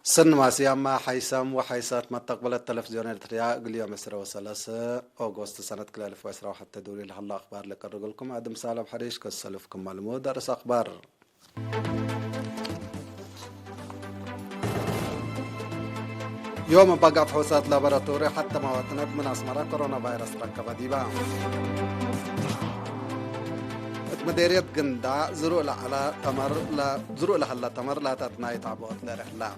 سن ماسياما حيسام وحيسات مستقبل التلفزيون الارتريا اليوم 3 أغسطس سنة 2010 حتى دوري لهلا أخبار لك لكم عدم سالم حريش كسلفكم معلومات درس أخبار. يوم بقى فحوصات لابراتوري حتى مواطنات من أسمرة كورونا فيروس ركب ديبا مديرية قندع زرو لعلا تمر لا زرو لهلا تمر لا تتناي تعبوت لرحلة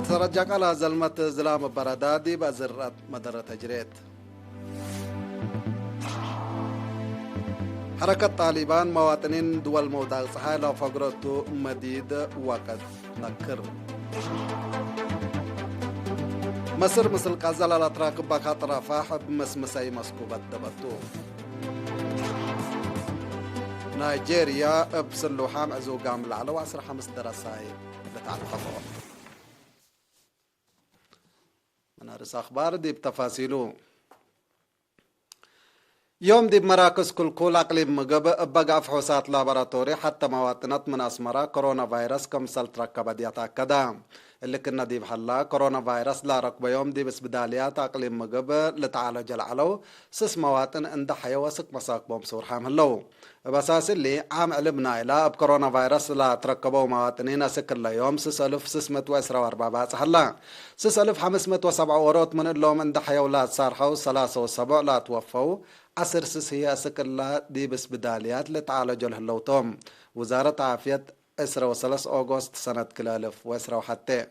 ترجع على زلمة زلام بردادي بزرات مدرة تجريت. حركة طالبان مواطنين دول موضع صحيح فقرته مديد وقت نكر. مصر مثل قزل الاتراك بخاطر رفاح بمسمسي مسكوبة دبتو. نيجيريا بسلو حام عزو قام العلو 15 درساي لتعرفوا من رس أخبار دي بتفاصيله. يوم دي مراكز كل أقليم مقب بقى فحوصات لابراتوري حتى مواطنات من أسمرة كورونا فيروس كم سلت ركبة دي أتأكدا اللي كنا دي بحلا كورونا فيروس لا ركبة يوم دي بس بداليات أقليم مقب لتعالج العلو سس مواطن عند حياة وسك مساق بوم سور حاملو بساس اللي عام علمنا إلا بكورونا فيروس لا تركبوا مواطنين سكر ليوم 6624 حلا 6507 ورot من اللهم عند حياة ولا صارحوا 3 لا توفوا 10 هي سكلا دي بس بداليات لتعالج الهلوتوم وزارة عافية 3 أغسطس سنة 2010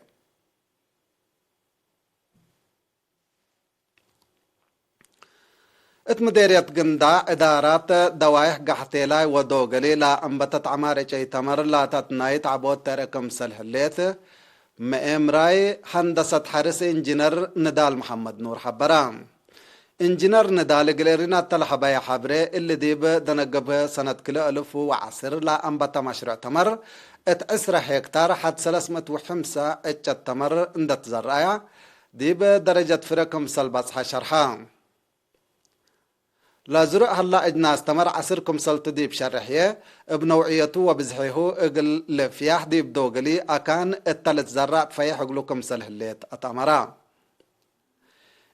مديرية قندع إدارات دوايح قحتيلاي ودوغلي لا أنبتت عمارة تمر لا تتنايت عبود تركم سلحليت مئمراي هندسة حارس إنجنير ندال محمد نور حبرام إنجنير ندال قليرنا تلحبا يا حبري اللي ديب دنقب سنة 2010 لا أنبت مشروع تمر 10 هكتار حد 305 تمر اندت زرايا ديب درجة فرقم سلبس حشرحان لا زرق هلا اجناس تمر عصركم سلط ديب شرحيه بنوعيته وبزحيه اقل لفياح ديب دوغلي اكان التلت زراء فيح اقلوكم سلهليت اتامرا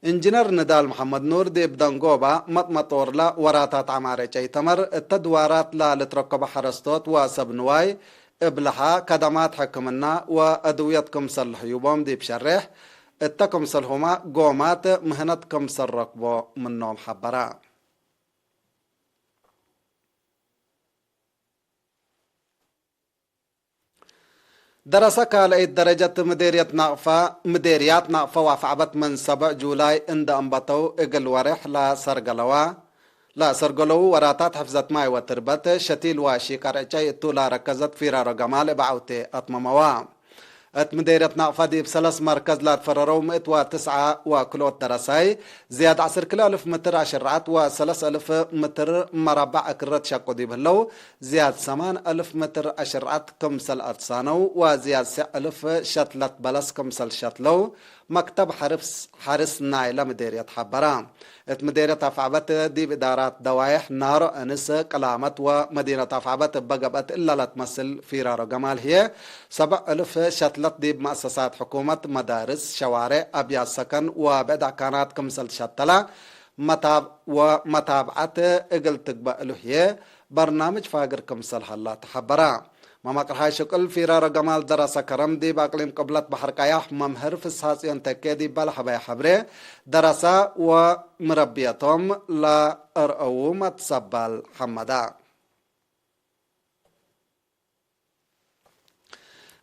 انجنير ندال محمد نور ديب دنقوبا مطمطور لا وراتات عمارة تمر التدوارات لا لتركب حرستوت وسبنواي ابلحا كدمات حكمنا وادويتكم سلحيوبهم ديب شرح اتكم سلهما قومات مهنتكم سلركبو منهم حبرا درس كالي درجة مديريات نقفة وفعبت من 7 جولاي اند انبطو اقل ورح لا سرقلو وراتات حفظت ماي وتربت شتيل واشي كارعجاي اتولا ركزت فيرا رقمال بعوتي اتمموا مديرية نقفة دي بسلس مركز لا تفرروا 109 وكلوت درساي زياد 10,000 متر عشرات و3,000 متر مربع اكرت شاقو دي بهلو زياد 8,000 متر عشرات كمسل أتصانو وزياد 6,000 شتلت بلس كمسل شتلو مكتب حرس نايلة مديرية حبرام مديرية أفعبت دي بإدارات دوايح نار أنس قلامت ومدينة أفعبت بقبت إلا لا تمثل فيرارو جمال هي 7,000 شتلت دي بمؤسسات حكومة مدارس شوارع أبيات سكن وبدع كانت كمسل شتلا ومتابعة اقل تقبأ هي برنامج فاقر كمسل هلا تحبرام ماما قرحاي شكل فيرا رقمال دراسة كرم دي باقليم قبلت بحر قياح ممهر في الساسيون تكيدي بالحبايا حبري دراسة ومربيتهم لا أرأو متصبال حمدا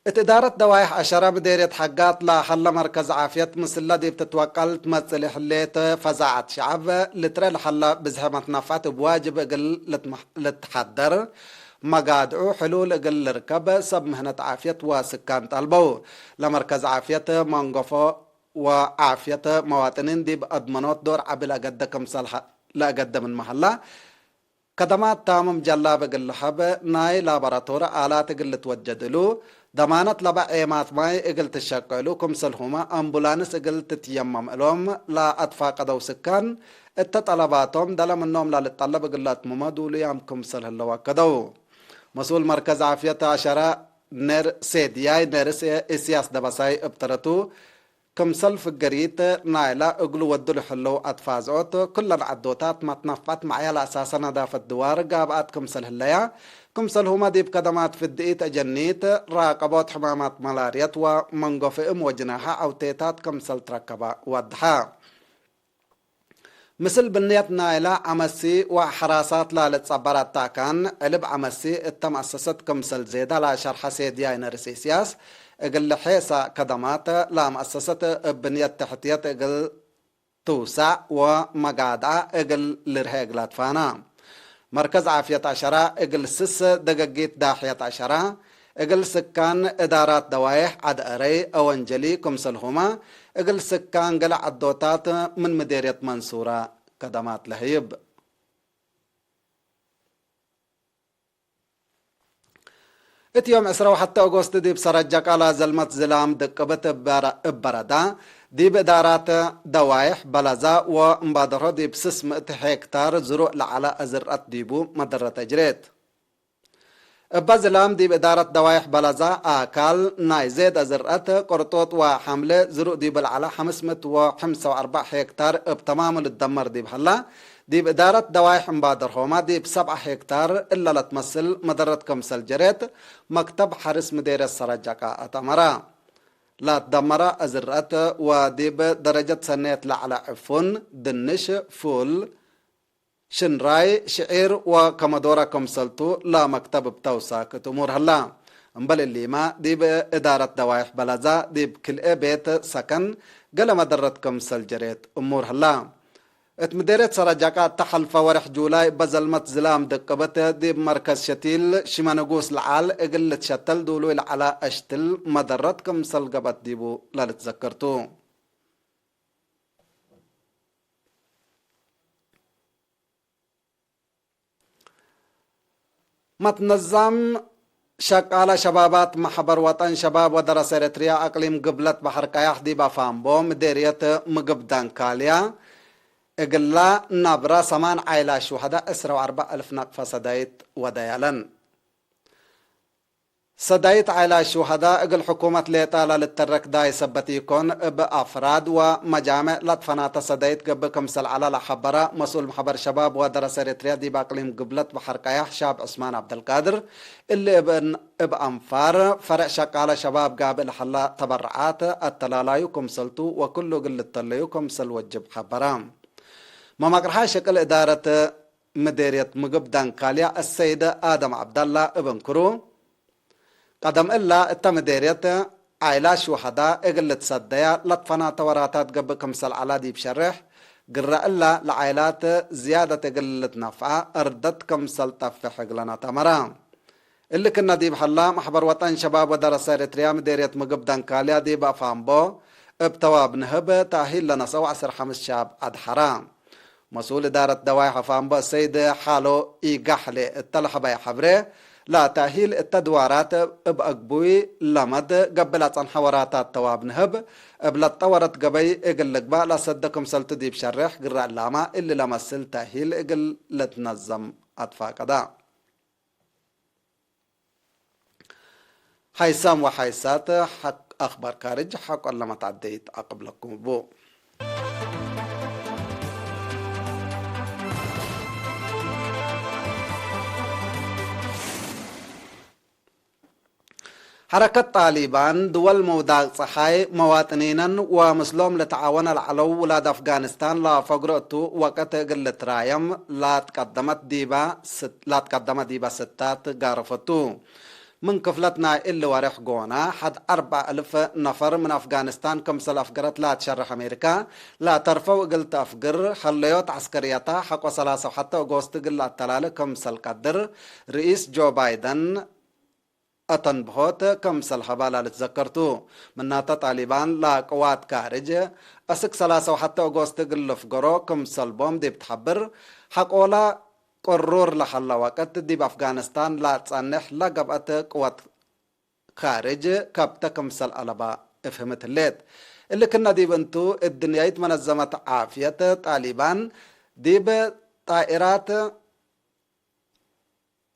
اتدارة دوايح 10 مديرية حقات لا حل مركز عافية مسلة دي بتتوكل تمثل حليت فزعت شعب لترى الحل بزحمة نفعت بواجب اقل لتحضر مقادعو حلول اقل ركب سب مهنة عافية وسكان طلبو لمركز عافية منقفو وعافية مواطنين دي بأضمنوت دور عبل أقدكم صلحة لا أقدم من محلة خدمات تامم جلاب اقل حب ناي لابراتور آلات اقل توجدلو ضمانت لبع ايمات ماي اقل تشكلو كمسلهما امبولانس اقل تتيمم الوم لا اطفا قدو سكان التطلباتهم دل منهم لا للطلب اقلات ممدو ليام كمسل هلوا قدو مسؤول مركز عافية 10 نر سيدياي نرس إسياس دبساي ابترتو كمسل فقريت نايلا اقلو ودلو حلو اتفازعوت كل العدوتات ما تنفت معايا لأساسا دافت دوار قابات كمسل هلايا كمسل هما ديب قدمات في الدقيت أجنيت راقبات حمامات ملاريات ومنقفئم وجناحا أو تيتات كمسل تركبا ودحا مثل بنيت نايلا عمسي وحراسات لا لتصبرات تاكان علب عمسي التمأسست كمسل زيدا لا شرح سيدياي نرسي سياس اقل حيسا كدمات لا مؤسسة بنية تحتية اقل توسع ومقادعة اقل لرهيقلات فانا مركز عافية عشرة اقل سس دقاقيت داحية عشرة اقل سكان ادارات دوايح عد اري اونجلي كمسلهما اقل سكان قلع الدوتات من مديرية منصورة كدمات لهيب اتيوم اسرو حتى اغوست دي بسرجق على زلمت زلام دقبت بردا دي بإدارات دوايح بلزا ومبادرة دي بسس 100 هكتار زروع لعلى ازرقات ديبو مدرة تجريت بزلام دي بإدارة دوايح بلزا آكال نايزيد ازرقات قرطوط وحملة زروع دي بالعلا 545 هكتار بتمام للدمر دي بحلا دي بإدارة دوايح مبادر هوما دي ب7 هكتار إلا لا تمثل مدرة كمسل جريت مكتب حارس مدير السرجاقة أتمرا لا تدمر أزرقات ودي بدرجة سنة لعلى عفون دنش فول شنراي شعير وكمدورة كمسلتو لا مكتب بتوساك تمور هلا امبل اللي ما دي بإدارة دوايح بلزا دي بكل بيت سكن قال مدرة كمسل جريت أمور هلا اتمديرت سرجاقات تحلف ورح جولاي بزلمت زلام دقبت دي بمركز شتيل شمانقوس العال اقلت شتل دولو على اشتل مدرت كمسل قبت ديبو لا تذكرتو متنظم شقالة شبابات محبر وطن شباب ودرس إريتريا أقليم قبلت بحر كايح دي بفامبو مديرية مقبدان كاليا اقلا نبرا سمان عائلة شهداء 4,000 نقفة سدايت وديالا سدايت عائلة شهداء اقل حكومة ليطالة للترك داي سبتيكون بأفراد ومجامع لطفنات سدايت قب كمسل على لحبرة مسؤول محبر شباب ودرس إريتريا دي باقليم قبلت بحر كايح شاب عثمان عبد القادر اللي بأنفار فرع شقالة شباب قابل حلا تبرعات التلالايو كمسلتو وكله قل التلايو كمسل وجب حبرام ما مقرحة شكل إدارة مديرية مقبدان كاليا السيدة آدم عبد الله ابن كرو قدم إلا التمديرية عائلة شهداء اقلت صديا لطفنا توراتات قبل كمسل على دي بشرح قرأ إلا لعائلات زيادة اقلت نفعة أردت كمسل تفح قلنا تمرام اللي كنا دي بحلا محبر وطن شباب ودرس إريتريا مديرية مقبدان كاليا دي بأفامبو ابتواب نهب تاهيل لنا سوى 10 شاب عد حرام مسؤول إدارة دوايح فامبا السيد حالو إيقاحلي التلحبة حبره لا تأهيل التدوارات بأقبوي لمد قبلت عن حواراتات تواب نهب بلا تطورت قبي اقل لقبا لا صدقكم سلت دي بشرح قراء اللاما اللي لمسل تأهيل اقل لتنظم أطفا قدا حيسام وحيسات حق أخبار كارج حق لما تعديت أقبلكم بو حركة طالبان دول موداق صحاي مواطنينا ومسلوم لتعاون العلو ولاد أفغانستان لا فقرأتو وقت قلت رايم لا تقدمت ديبا ستات قارفتو من كفلتنا اللي ورح قونا حد 4,000 نفر من أفغانستان كمسل أفقرت لا تشرح أمريكا لا ترفو قلت أفقر خليوت عسكريتا حق وسلاسة حتى أغوست قل التلال كمسل قدر رئيس جو بايدن أتنبهوت كمسل حبالا لتذكرتو مناتا طالبان لا قوات كارج أسك سلاسة حتى أغوست قل فقرو كمسل بوم دي بتحبر حقولا قرور لحلا وقت دي بأفغانستان لا تصنح لقبت قوات خارج كابتا كمسل ألبا افهمت الليت اللي كنا دي بنتو الدنيا منظمة عافية طالبان دي بطائرات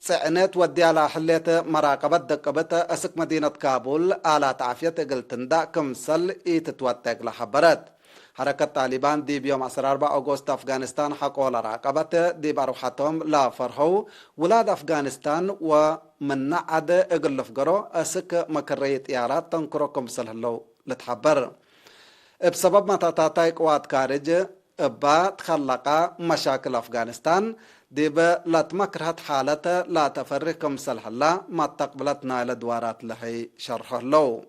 صعنت ودي على حليت مراقبة دقبت أسك مدينة كابول على تعافية قلتندا كمسل تتوتق لحبرت حركة طالبان دي بيوم 14 أغسطس أفغانستان حقول راقبت دي بروحاتهم لا فرحو ولاد أفغانستان ومن نعد اقل فقرو أسك مكرية إيارات تنكرو كمسل هلو لتحبر بسبب ما تتاتاي قوات كارج با تخلق مشاكل أفغانستان ديبا لا تمكرهت حالته لا تفرق كمسل هلا ما تقبلتنا لدوارات لهي شرحه لو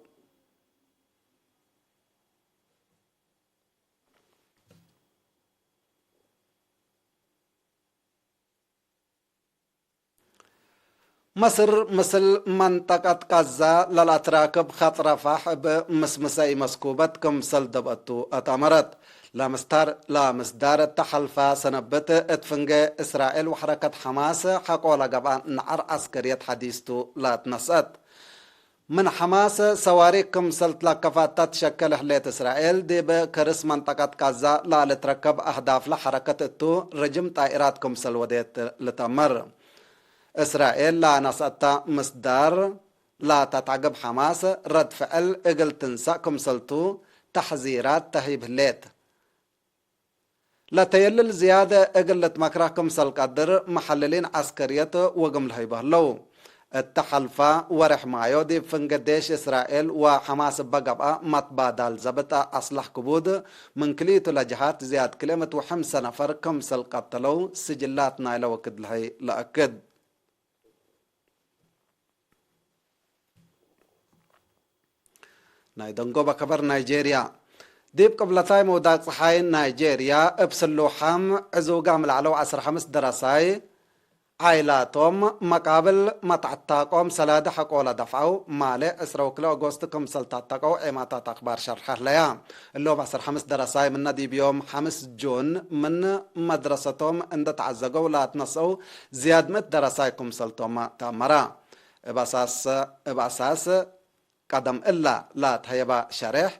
مصر مثل منطقة غزة للأتراكب خط رفح بمسمسي مسكوبة كمسل دبأتو أتمرت لا مصدار التحالفة سنبت اتفنجة إسرائيل وحركة حماس حقولا قبان نعر عسكرية حديثتو لا تنسأت من حماس صواريخ كمسل تلقفات تتشكل حلية إسرائيل دي بكرس منطقة غزة لا لتركب أهداف لحركة التو رجم طائرات كمسل وديت لتمر إسرائيل لا نسأت مصدر لا تتعقب حماس رد فعل اقل تنسى كمسلتو تحذيرات تهيب هليت لا تيلل زيادة اقل مكره كمسل قدر محللين عسكرية وقم هيبه لو التحالفة ورحمايو دي فنقديش إسرائيل وحماس بقبقى متبادل زبطة أصلح كبود من كليتو لجهات زياد كلمة وحمسة نفر كمسل قتلو سجلات نايلة وكد لهي لأكد نايدنقو بكبر نيجيريا ديب قبلتاي موداق صحاي نيجيريا ابسلو حام عزوقا ملعلو 15 درساي عائلاتهم مقابل متعتاقهم سلادة حقولا دفعو مالي اسروكلو اغوستكم سلطاتاقو ايماتات اخبار شرحه ليا اللو 15 درساي من دي بيوم 5 جون من مدرستهم اند تعزقو لا تنسو زياد مت درسايكم سلطوما تامرا باساس قدم إلا لا تهيبا شرح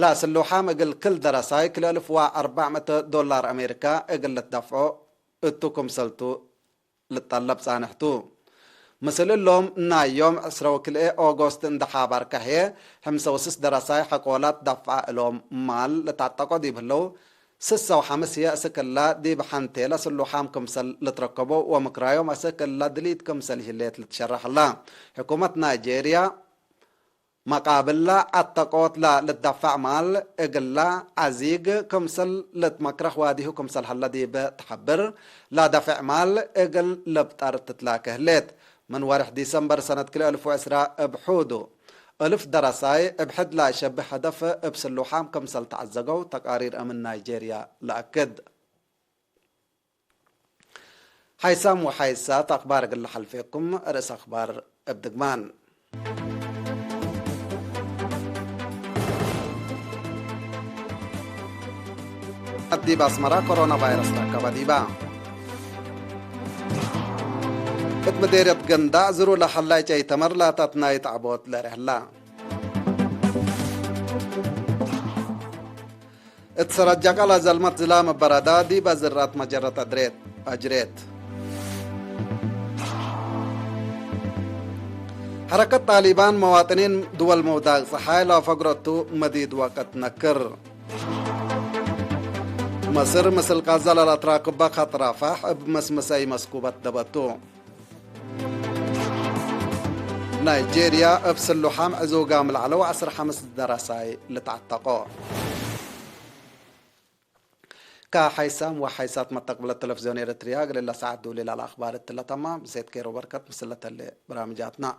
لا سلوحام اقل كل درساي كل $1400 أمريكا اقل الدفعو اتوكم سلطو للطلب سانحتو مثل اللهم نا يوم اسرو كل اوغوست اندحابار كهي 5 درساي حقولات دفع لهم مال لتعتقو دي بلو 6 هي اسكلا دي بحانتي لا سلوحام كمسل لتركبو ومكرايو اسكلا دليت كمسل هليت لتشرح الله حكومة نيجيريا مقابل لا التقوت لا للدفع مال اقلا عزيق كمسل لتمكرخ واديه كمسل حلا دي بتحبر لا دفع مال اقل لبطار تتلاكه ليت من ورح ديسمبر سنة كل 1010 بحودو 1000 درساي بحد لا يشبه هدف بسلوحام كمسل تعزقو تقارير امن نيجيريا لأكد حيسام وحيسات اخبار قل حلفيكم رئيس اخبار ابدقمان ديبا اسمرا كورونا فيروس تاكبا ديبا مديرية قندا زرو لحلاي جاي تمر لا تتناي تعبوت لرحلا اتسرجق على زلمت زلام برادا ديبا زرات مجرة أجريت حركة طالبان مواطنين دول موداق صحاي لا فقرتو مديد وقت نكر مصر مثل غزة للأتراك بخط رفح بمسمسي مسكوبة دبتو نيجيريا بسلو حام عزوقام العلو 15 درساي لتعتقو كحيسام وحيسات متقبل التلفزيون إريتريا قل الله ساعد دولي للأخبار التلتما بزيت كيرو بركت مسلة اللي برامجاتنا